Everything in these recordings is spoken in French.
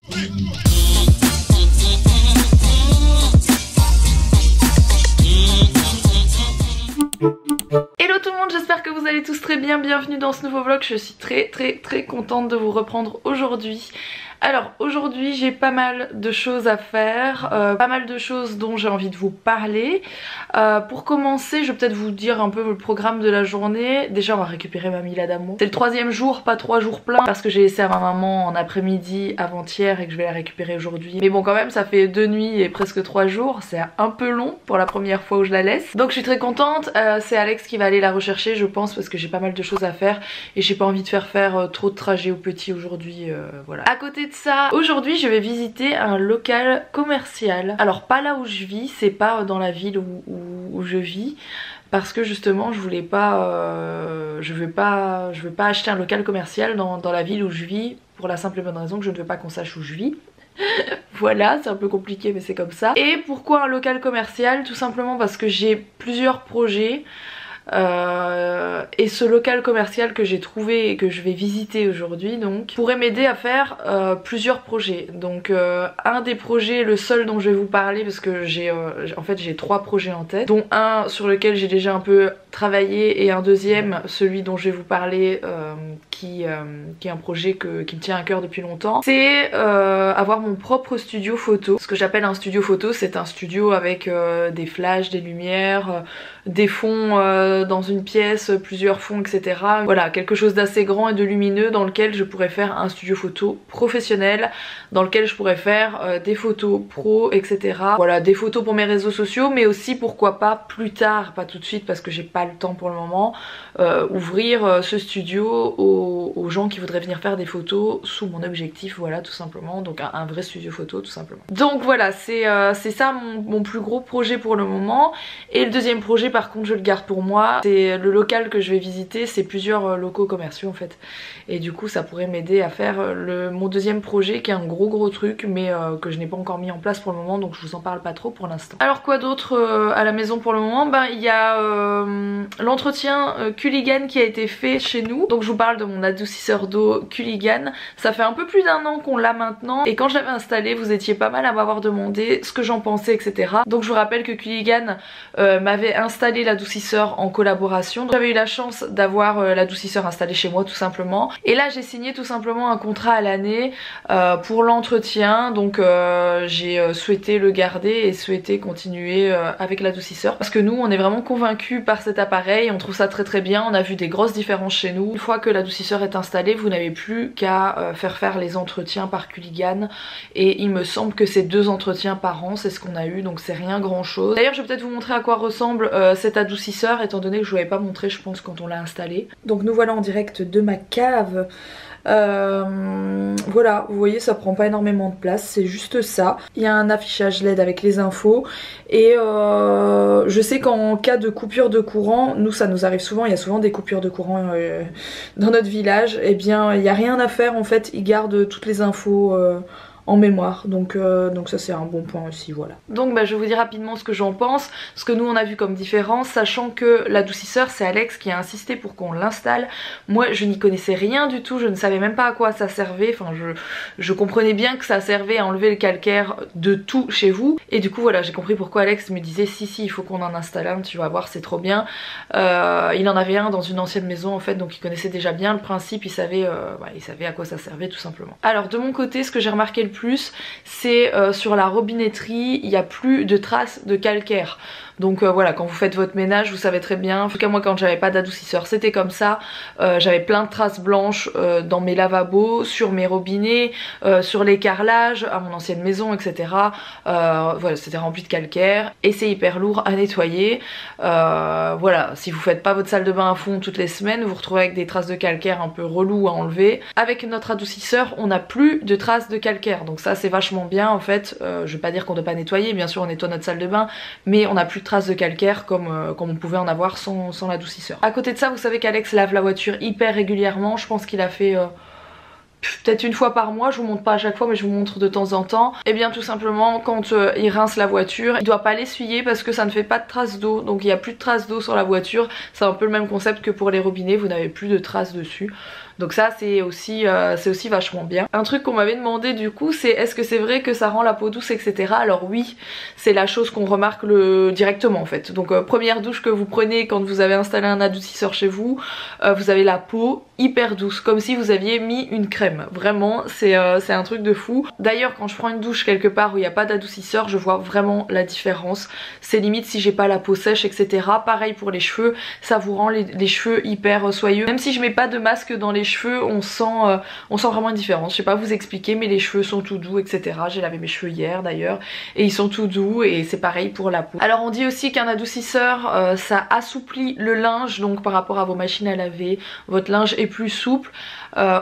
Hello tout le monde, j'espère que vous allez tous très bien, bienvenue dans ce nouveau vlog, je suis très contente de vous reprendre aujourd'hui. Alors aujourd'hui j'ai pas mal de choses à faire, pas mal de choses dont j'ai envie de vous parler. Pour commencer je vais peut-être vous dire un peu le programme de la journée. Déjà on va récupérer Mamie l'Adamo. C'est le 3e jour, pas 3 jours pleins parce que j'ai laissé à ma maman en après-midi avant-hier et que je vais la récupérer aujourd'hui. Mais bon quand même ça fait 2 nuits et presque 3 jours, c'est un peu long pour la première fois où je la laisse. Donc je suis très contente, c'est Alex qui va aller la rechercher je pense parce que j'ai pas mal de choses à faire et j'ai pas envie de faire trop de trajets au petit aujourd'hui, voilà. À côté de ça, aujourd'hui je vais visiter un local commercial. Alors pas là où je vis, c'est pas dans la ville où je vis, parce que justement je voulais pas, je veux pas acheter un local commercial dans la ville où je vis, pour la simple et bonne raison que je ne veux pas qu'on sache où je vis. Voilà, c'est un peu compliqué mais c'est comme ça. Et pourquoi un local commercial? Tout simplement parce que j'ai plusieurs projets. Et ce local commercial que j'ai trouvé et que je vais visiter aujourd'hui donc pourrait m'aider à faire plusieurs projets. Donc un des projets, le seul dont je vais vous parler, parce que en fait j'ai 3 projets en tête, dont un sur lequel j'ai déjà un peu travaillé et un deuxième, celui dont je vais vous parler, qui est un projet qui me tient à cœur depuis longtemps, c'est avoir mon propre studio photo. Ce que j'appelle un studio photo, c'est un studio avec des flashs, des lumières, des fonds dans une pièce, plusieurs fonds, etc. Voilà, quelque chose d'assez grand et de lumineux dans lequel je pourrais faire un studio photo professionnel, dans lequel je pourrais faire des photos pro, etc. Voilà, des photos pour mes réseaux sociaux, mais aussi pourquoi pas plus tard, pas tout de suite parce que j'ai pas le temps pour le moment, ouvrir ce studio aux gens qui voudraient venir faire des photos sous mon objectif, voilà, tout simplement. Donc un vrai studio photo, tout simplement. Donc voilà, c'est ça mon plus gros projet pour le moment. Et le deuxième projet, par contre, je le garde pour moi. C'est le local que je vais visiter, c'est plusieurs locaux commerciaux en fait. Et du coup ça pourrait m'aider à faire mon deuxième projet qui est un gros truc, mais que je n'ai pas encore mis en place pour le moment, donc je vous en parle pas trop pour l'instant. Alors quoi d'autre à la maison pour le moment? Ben il y a l'entretien Culligan qui a été fait chez nous. Donc je vous parle de mon adoucisseur d'eau Culligan. Ça fait un peu plus d'1 an qu'on l'a maintenant, et quand je l'avais installé vous étiez pas mal à m'avoir demandé ce que j'en pensais, etc. Donc je vous rappelle que Culligan m'avait installé l'adoucisseur en collaboration. J'avais eu la chance d'avoir l'adoucisseur installé chez moi tout simplement, et là j'ai signé tout simplement un contrat à l'année pour l'entretien. Donc j'ai souhaité le garder et souhaité continuer avec l'adoucisseur, parce que nous on est vraiment convaincus par cet appareil, on trouve ça très bien, on a vu des grosses différences chez nous. Une fois que l'adoucisseur est installé, vous n'avez plus qu'à faire les entretiens par Culligan, et il me semble que c'est 2 entretiens par an, c'est ce qu'on a eu, donc c'est rien grand chose. D'ailleurs je vais peut-être vous montrer à quoi ressemble cet adoucisseur, étant donné que je vous l'avais pas montré je pense quand on l'a installé. Donc nous voilà en direct de ma cave. Voilà, vous voyez ça prend pas énormément de place, c'est juste ça. Il y a un affichage LED avec les infos, et je sais qu'en cas de coupure de courant, nous ça nous arrive souvent, il y a souvent des coupures de courant dans notre village, et bien il n'y a rien à faire en fait, ils gardent toutes les infos en mémoire, donc ça c'est un bon point aussi, voilà. Donc bah, je vais vous dire rapidement ce que j'en pense, ce que nous on a vu comme différence, sachant que l'adoucisseur c'est Alex qui a insisté pour qu'on l'installe. Moi je n'y connaissais rien du tout, je ne savais même pas à quoi ça servait, enfin je comprenais bien que ça servait à enlever le calcaire de tout chez vous, et du coup voilà j'ai compris pourquoi Alex me disait si il faut qu'on en installe un, tu vas voir c'est trop bien. Il en avait un dans une ancienne maison en fait, donc il connaissait déjà bien le principe, il savait à quoi ça servait tout simplement. Alors de mon côté ce que j'ai remarqué le plus, c'est sur la robinetterie, il n'y a plus de traces de calcaire. Donc voilà, quand vous faites votre ménage vous savez très bien, en tout cas moi quand j'avais pas d'adoucisseur c'était comme ça, j'avais plein de traces blanches dans mes lavabos, sur mes robinets, sur les carrelages à mon ancienne maison, etc. Voilà, c'était rempli de calcaire et c'est hyper lourd à nettoyer. Voilà, si vous faites pas votre salle de bain à fond toutes les semaines, vous vous retrouvez avec des traces de calcaire un peu relou à enlever. Avec notre adoucisseur on n'a plus de traces de calcaire, donc ça c'est vachement bien en fait. Je vais pas dire qu'on doit pas nettoyer, bien sûr on nettoie notre salle de bain, mais on n'a plus de traces de calcaire comme on pouvait en avoir sans l'adoucisseur. À côté de ça vous savez qu'Alex lave la voiture hyper régulièrement, je pense qu'il a fait peut-être une fois par mois, je vous montre pas à chaque fois mais je vous montre de temps en temps. Et bien tout simplement quand il rince la voiture, il doit pas l'essuyer parce que ça ne fait pas de traces d'eau, donc il n'y a plus de traces d'eau sur la voiture. C'est un peu le même concept que pour les robinets, vous n'avez plus de traces dessus. Donc ça c'est aussi vachement bien. Un truc qu'on m'avait demandé du coup, c'est est-ce que c'est vrai que ça rend la peau douce, etc. Alors oui, c'est la chose qu'on remarque directement en fait. Donc première douche que vous prenez quand vous avez installé un adoucisseur chez vous, vous avez la peau hyper douce, comme si vous aviez mis une crème. Vraiment, c'est un truc de fou. D'ailleurs, quand je prends une douche quelque part où il n'y a pas d'adoucisseur, je vois vraiment la différence. C'est limite si j'ai pas la peau sèche, etc. Pareil pour les cheveux, ça vous rend les cheveux hyper soyeux. Même si je mets pas de masque dans les cheveux, on sent vraiment une différence. Je sais pas vous expliquer, mais les cheveux sont tout doux, etc. J'ai lavé mes cheveux hier d'ailleurs, et ils sont tout doux, et c'est pareil pour la peau. Alors on dit aussi qu'un adoucisseur, ça assouplit le linge, donc par rapport à vos machines à laver, votre linge est plus souple.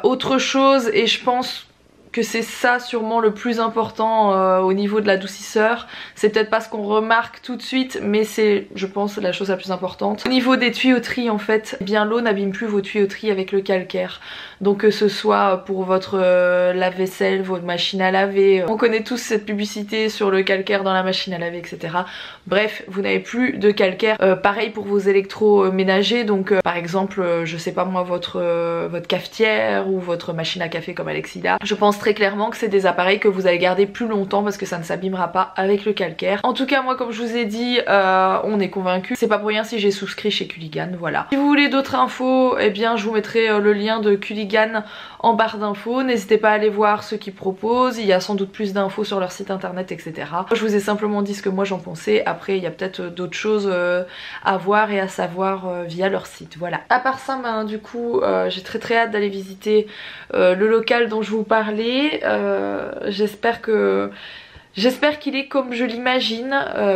Autre chose, et je pense que c'est ça sûrement le plus important au niveau de l'adoucisseur, c'est peut-être pas ce qu'on remarque tout de suite, mais c'est, je pense, la chose la plus importante. Au niveau des tuyauteries en fait, eh bien l'eau n'abîme plus vos tuyauteries avec le calcaire. Donc que ce soit pour votre lave-vaisselle, votre machine à laver, on connaît tous cette publicité sur le calcaire dans la machine à laver, etc. Bref, vous n'avez plus de calcaire. Pareil pour vos électroménagers, donc par exemple, je sais pas moi, votre cafetière ou votre machine à café comme Alexida. Je pense très clairement que c'est des appareils que vous allez garder plus longtemps parce que ça ne s'abîmera pas avec le calcaire. En tout cas moi comme je vous ai dit, on est convaincus. C'est pas pour rien si j'ai souscrit chez Culligan, voilà. Si vous voulez d'autres infos, eh bien je vous mettrai le lien de Culligan en barre d'infos. N'hésitez pas à aller voir ce qu'ils proposent, il y a sans doute plus d'infos sur leur site internet, etc. Je vous ai simplement dit ce que moi j'en pensais, après il y a peut-être d'autres choses à voir et à savoir via leur site, voilà. À part ça, ben, du coup j'ai très hâte d'aller visiter le local dont je vous parlais. J'espère qu'il est comme je l'imagine,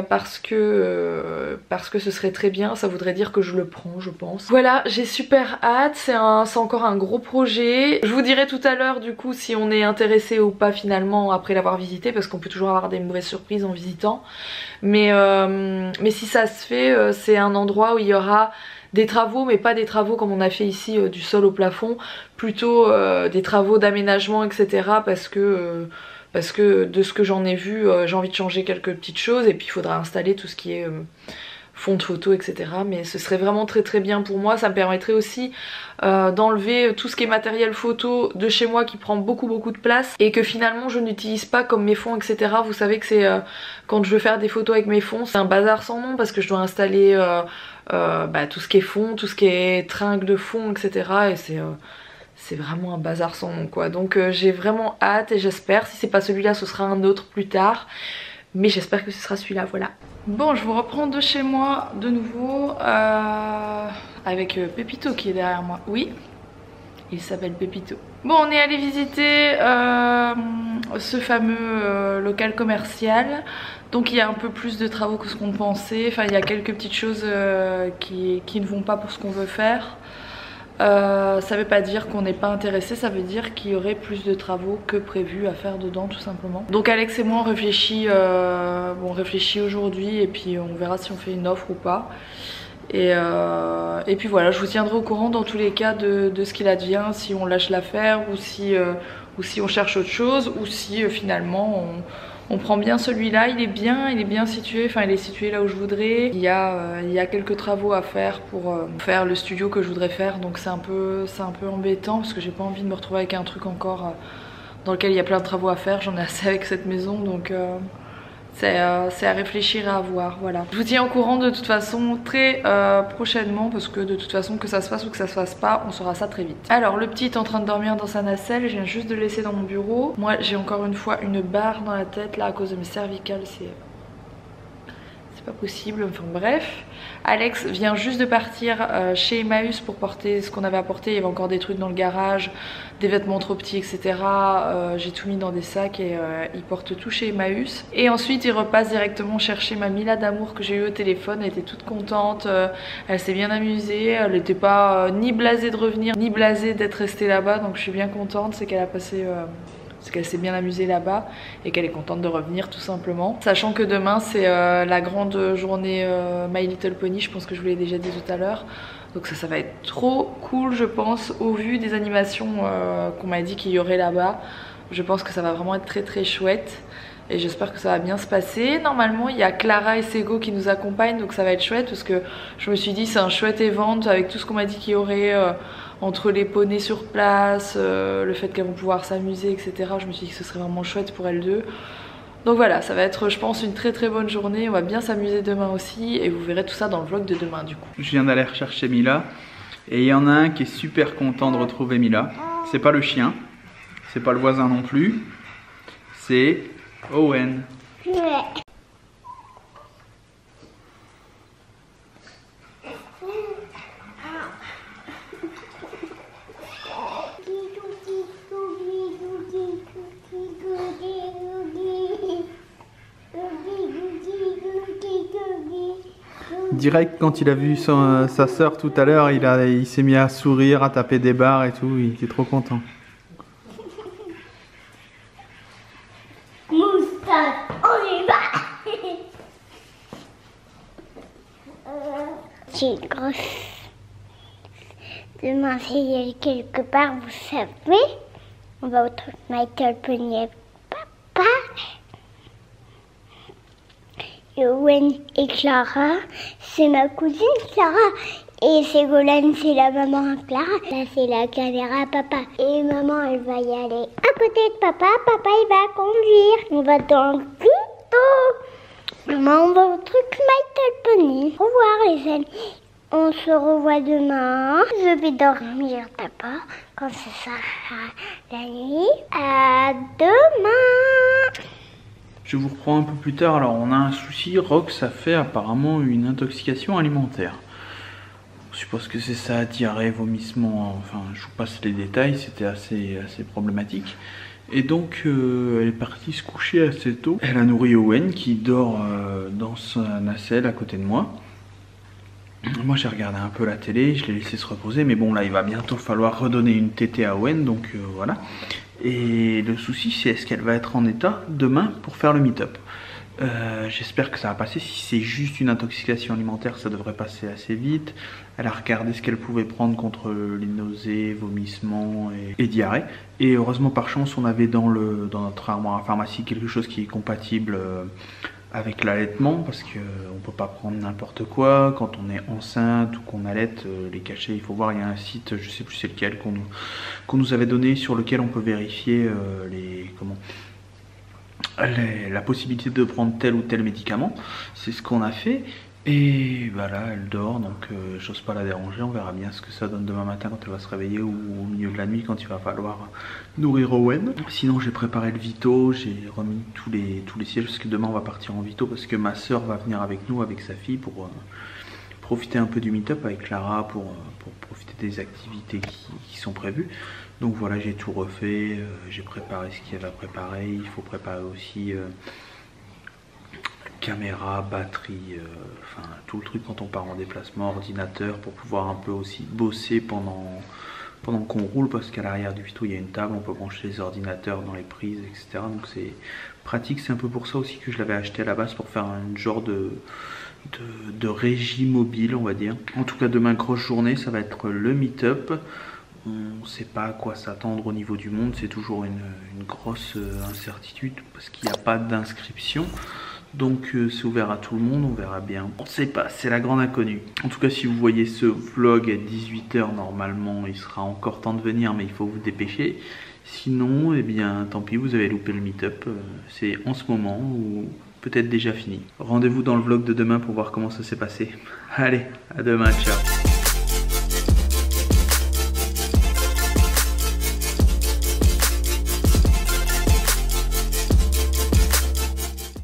parce que ce serait très bien, ça voudrait dire que je le prends, je pense. Voilà, j'ai super hâte, c'est encore un gros projet. Je vous dirai tout à l'heure du coup si on est intéressé ou pas finalement après l'avoir visité, parce qu'on peut toujours avoir des mauvaises surprises en visitant. Mais si ça se fait, c'est un endroit où il y aura des travaux, mais pas des travaux comme on a fait ici du sol au plafond, plutôt des travaux d'aménagement, etc. Parce que de ce que j'en ai vu, j'ai envie de changer quelques petites choses, et puis il faudra installer tout ce qui est fond de photo, etc. Mais ce serait vraiment très bien pour moi. Ça me permettrait aussi d'enlever tout ce qui est matériel photo de chez moi qui prend beaucoup de place et que finalement je n'utilise pas comme mes fonds, etc. Vous savez que c'est quand je veux faire des photos avec mes fonds, c'est un bazar sans nom parce que je dois installer tout ce qui est fond, tout ce qui est tringle de fond, etc. Et c'est vraiment un bazar sans nom quoi. Donc j'ai vraiment hâte et j'espère, si c'est pas celui-là ce sera un autre plus tard, mais j'espère que ce sera celui-là, voilà. Bon, je vous reprends de chez moi de nouveau avec Pépito qui est derrière moi. Oui, il s'appelle Pépito. Bon, on est allé visiter ce fameux local commercial. Donc il y a un peu plus de travaux que ce qu'on pensait. Enfin, il y a quelques petites choses qui ne vont pas pour ce qu'on veut faire. Ça veut pas dire qu'on n'est pas intéressé, ça veut dire qu'il y aurait plus de travaux que prévu à faire dedans tout simplement. Donc Alex et moi on réfléchit, aujourd'hui et puis on verra si on fait une offre ou pas. Et puis voilà, je vous tiendrai au courant dans tous les cas de ce qu'il advient, si on lâche l'affaire ou si on cherche autre chose, ou si finalement on prend bien celui-là. Il est bien situé, enfin il est situé là où je voudrais. Il y a quelques travaux à faire pour faire le studio que je voudrais faire, donc c'est un peu embêtant parce que j'ai pas envie de me retrouver avec un truc encore dans lequel il y a plein de travaux à faire. J'en ai assez avec cette maison, donc c'est à réfléchir et à voir, voilà. Je vous tiens au courant de toute façon très prochainement, parce que de toute façon que ça se fasse ou que ça se fasse pas, on saura ça très vite. Alors le petit est en train de dormir dans sa nacelle, je viens juste de le laisser dans mon bureau. Moi j'ai encore une fois une barre dans la tête là à cause de mes cervicales, c'est pas possible, enfin bref. Alex vient juste de partir chez Emmaüs pour porter ce qu'on avait apporté. Il y avait encore des trucs dans le garage, des vêtements trop petits, etc. J'ai tout mis dans des sacs et il porte tout chez Emmaüs. Et ensuite il repasse directement chercher ma Mila d'amour que j'ai eu au téléphone. Elle était toute contente, elle s'est bien amusée, elle n'était pas ni blasée de revenir ni blasée d'être restée là-bas, donc je suis bien contente. C'est qu'elle a passé parce qu'elle s'est bien amusée là-bas et qu'elle est contente de revenir tout simplement. Sachant que demain c'est la grande journée My Little Pony, je pense que je vous l'ai déjà dit tout à l'heure. Donc ça va être trop cool je pense, au vu des animations qu'on m'a dit qu'il y aurait là-bas. Je pense que ça va vraiment être très chouette. Et j'espère que ça va bien se passer. Normalement il y a Clara et Sego qui nous accompagnent, donc ça va être chouette parce que je me suis dit c'est un chouette event avec tout ce qu'on m'a dit qu'il y aurait entre les poneys sur place, le fait qu'elles vont pouvoir s'amuser, etc. Je me suis dit que ce serait vraiment chouette pour elles deux. Donc voilà, ça va être je pense une très très bonne journée, on va bien s'amuser demain aussi et vous verrez tout ça dans le vlog de demain du coup. Je viens d'aller rechercher Mila et il y en a un qui est super content de retrouver Mila. C'est pas le chien, c'est pas le voisin non plus, c'est Owen. Direct quand il a vu sa sœur tout à l'heure, il s'est mis à sourire, à taper des barres et tout, il était trop content. Moustache, on y va. J'ai une grosse demain si il y a quelque part, vous savez, on va au truc My Little Pony avec papa. Et Owen et Clara, c'est ma cousine Clara. Et Ségolène, c'est la maman Clara. Là, c'est la caméra papa. Et maman, elle va y aller à côté de papa. Papa, il va conduire. On va dans le plutôt. Maman, on va au truc My Little Pony. Au revoir les amis. On se revoit demain. Je vais dormir d'abord quand ce sera la nuit. À demain. Je vous reprends un peu plus tard. Alors on a un souci, Rox a fait apparemment une intoxication alimentaire. Je suppose que c'est ça, diarrhée, vomissement, enfin je vous passe les détails, c'était assez problématique. Et donc elle est partie se coucher assez tôt. Elle a nourri Owen qui dort dans sa nacelle à côté de moi. Moi j'ai regardé un peu la télé, je l'ai laissé se reposer, mais bon là il va bientôt falloir redonner une tétée à Owen, donc voilà. Et le souci c'est est-ce qu'elle va être en état demain pour faire le meet-up. J'espère que ça va passer. Si c'est juste une intoxication alimentaire, ça devrait passer assez vite. Elle a regardé ce qu'elle pouvait prendre contre les nausées, vomissements et diarrhée. Et heureusement par chance on avait dans notre armoire à pharmacie quelque chose qui est compatible avec l'allaitement, parce qu'on ne peut pas prendre n'importe quoi quand on est enceinte ou qu'on allaite. Les cachets, il faut voir, il y a un site, je sais plus c'est lequel, qu'on nous avait donné, sur lequel on peut vérifier la possibilité de prendre tel ou tel médicament. C'est ce qu'on a fait. Et voilà, elle dort, donc j'ose pas la déranger. On verra bien ce que ça donne demain matin quand elle va se réveiller, ou au milieu de la nuit quand il va falloir nourrir Owen. Sinon j'ai préparé le Vito, j'ai remis tous les sièges parce que demain on va partir en Vito, parce que ma soeur va venir avec nous, avec sa fille, pour profiter un peu du meet-up avec Clara, pour profiter des activités qui sont prévues. Donc voilà, j'ai tout refait, j'ai préparé ce qu'il y avait à préparer. Il faut préparer aussi caméra, batterie, enfin tout le truc quand on part en déplacement, ordinateur, pour pouvoir un peu aussi bosser pendant qu'on roule, parce qu'à l'arrière du Vito il y a une table, on peut brancher les ordinateurs dans les prises, etc. Donc c'est pratique. C'est un peu pour ça aussi que je l'avais acheté à la base, pour faire un genre de régie mobile, on va dire. En tout cas demain, grosse journée, ça va être le meet-up. On ne sait pas à quoi s'attendre au niveau du monde, c'est toujours une grosse incertitude parce qu'il n'y a pas d'inscription. Donc c'est ouvert à tout le monde, on verra bien. On ne sait pas, c'est la grande inconnue. En tout cas, si vous voyez ce vlog à 18 h, normalement, il sera encore temps de venir, mais il faut vous dépêcher. Sinon, eh bien, tant pis, vous avez loupé le meet-up. C'est en ce moment ou peut-être déjà fini. Rendez-vous dans le vlog de demain pour voir comment ça s'est passé. Allez, à demain, ciao.